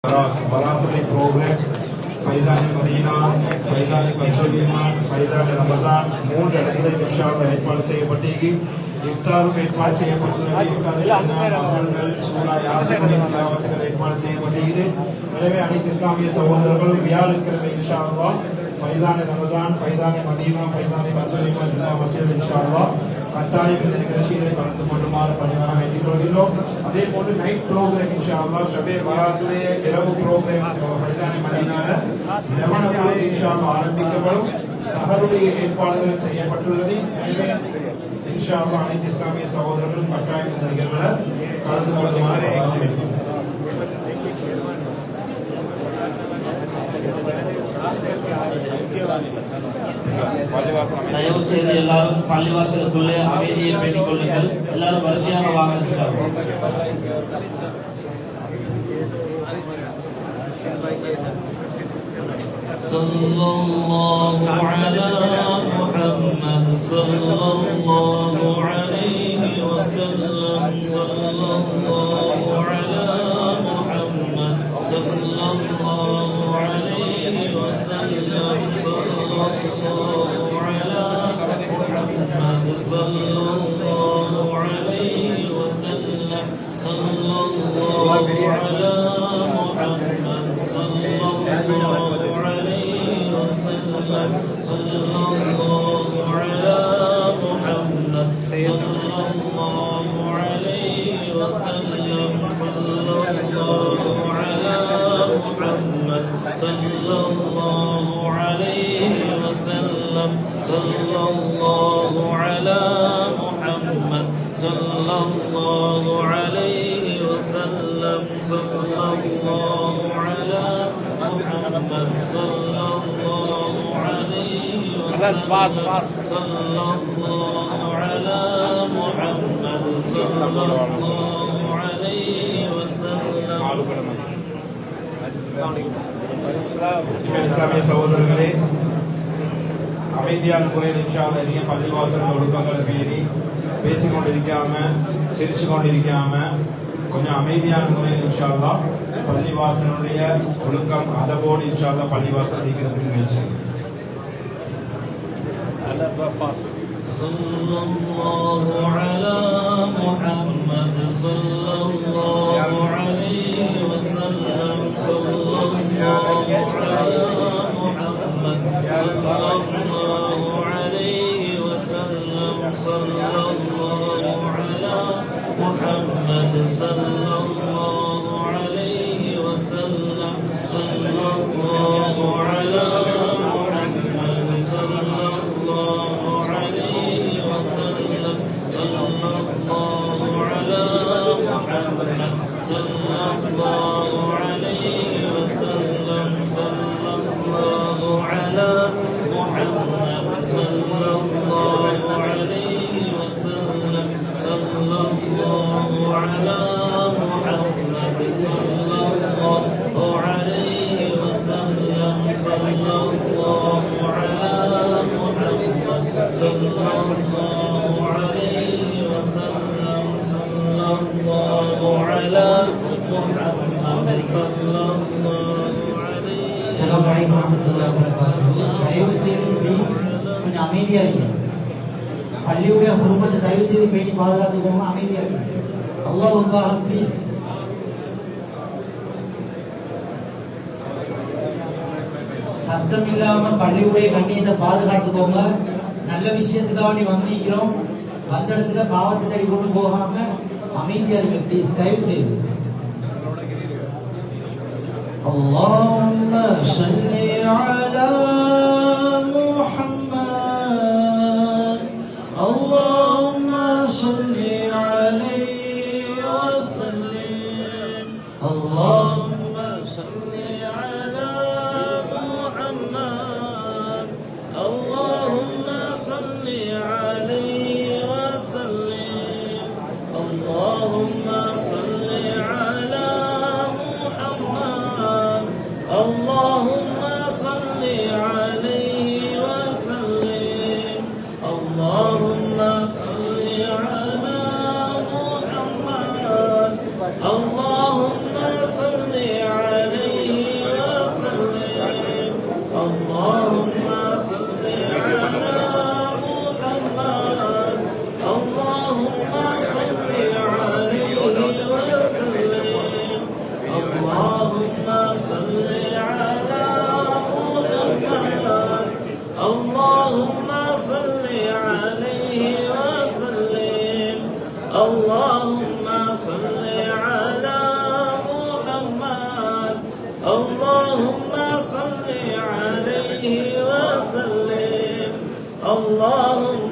बरातुल प्रोग्राम फैजान मदीना फैजान बच्चों ईमान फैजान रमजान मूன்று இடங்களில் இன்ஷா அல்லாஹ் ஏற்பாடு செய்யப்பட்டிருக்கு. இஃப்தாருக்கு ஏற்பாடு செய்யப்பட்டுள்ளது. இஃப்தார்கள் சூரா யாசீனுடைய திலாவத்துக்கு ஏற்பாடு செய்யப்பட்டிருக்கிறது. எனவே அனைத்து இஸ்லாமிய சகோதரர்களும் வியாழக்கிழமை இன்ஷா அல்லாஹ் ஃபைசான் ரமஜான் ஃபைசான் மதீனா ஃபைசான் பच्चों ईमान ஜின்னா மஸ்ஜித் இன்ஷா அல்லாஹ் கட்டாயம் இந்த நிகழ்ச்சியிலே கலந்து கொள்ளுமாறு பணிவான வேண்டிக் கொள்கிறோம். அதே போன்று நைட் ப்ரோக்ராம் இன்ஷா அல்லாஹ் ஷபே பராத்துடைய இரவு ப்ரோக்ராம் ஃபைசான் மதீனால 11 இன்ஷா அல்லாஹ் ஆரம்பிக்கப்படும். சஹருடைய ஏற்பாடுகள் செய்யப்பட்டுள்ளது. எனவே இன்ஷா அல்லாஹ் அனைத்து இஸ்லாமிய சகோதரர்களும் கட்டாயம் இந்த நிகழ்வில் கலந்து கொள்ளுமாறு தயவு செய்து எல்லாரும் பள்ளிவாசலுக்குள்ளே அமைதியை பேணிக் கொள்ளுங்கள். எல்லாரும் வரிசையாக வாங்க. ஸல்லல்லாஹு அலா முஹம்மத் ஸல்லல்லாஹு அலைஹி வஸல்லம் ஸல்லல்லாஹு அலா முஹம்மத் ஸல்லல்லாஹு அலைஹி வஸல்லம் ஸல்லல்லாஹு அலா முஹம்மத் ஸல்லல்லாஹு அலைஹி வஸல்லம் ஸல்லல்லாஹு அலா முஹம்மத் ஸல்லல்லாஹு عليه وسلم صلى الله على محمد صلى الله عليه وسلم صلى الله على محمد صلى الله عليه وسلم صلى الله على محمد صلى الله عليه وسلم صلى الله على محمد صلى الله عليه وسلم صلى الله على محمد صلى الله عليه وسلم. இஸ்லாமிய சகோதரர்களே, அமைதியான முறையில் இன்ஷா அல்லாஹ் நீங்க பள்ளிவாசல் ஒழுக்கங்கள் பேணி பேசிக்கொண்டிருக்காம சிரிச்சு கொண்டிருக்காம கொஞ்சம் அமைதியான முறையில் இன்ஷா அல்லாஹ் பள்ளிவாசலுடைய ஒழுக்கம் அதவோடு இன்ஷா அல்லாஹ் பள்ளிவாசல் நீக்கிறதுக்கு முயற்சி. صلى الله على محمد صلى الله عليه وسلم صلى الله على محمد صلى الله عليه وسلم صلى الله على محمد صلى الله عليه وسلم صلى الله على محمد صلى الله عليه وسلم صلى الله على محمد صلى الله عليه وسلم صلى الله على محمد صلى الله عليه وسلم صلى الله على محمد صلى الله عليه وسلم صلى الله على محمد صلى الله عليه وسلم صلى الله على محمد صلى الله عليه. السلام عليكم ورحمة الله وبركاته. தயவு செய்து ப்ளீஸ் கொஞ்சம் அமைதியா இருங்க. பள்ளியுடைய பொறுப்பை தயவு செய்து பேணி பாதுகாத்துக்கோங்க. அமைதியா இருங்க. அல்லாஹ்வுக்காக ப்ளீஸ். சத்தம் இல்லாம பள்ளியுடைய கண்ணியத்தை பாதுகாத்துக்கோங்க. நல்ல விஷயத்துக்காக வந்திருக்கிறோம். வந்த இடத்துல பாவத்தை தேடி கொண்டு போகாம அமைதியா இருங்க ப்ளீஸ். தயவு செய்து. اللهم صل على محمد اللهم صل عليه وسلم اللهم صل على محمد اللهم صل عليه وسلم اللهم صل على محمد اللهم صل عليه وسلم اللهم صل على محمد اللهم صل على اللهم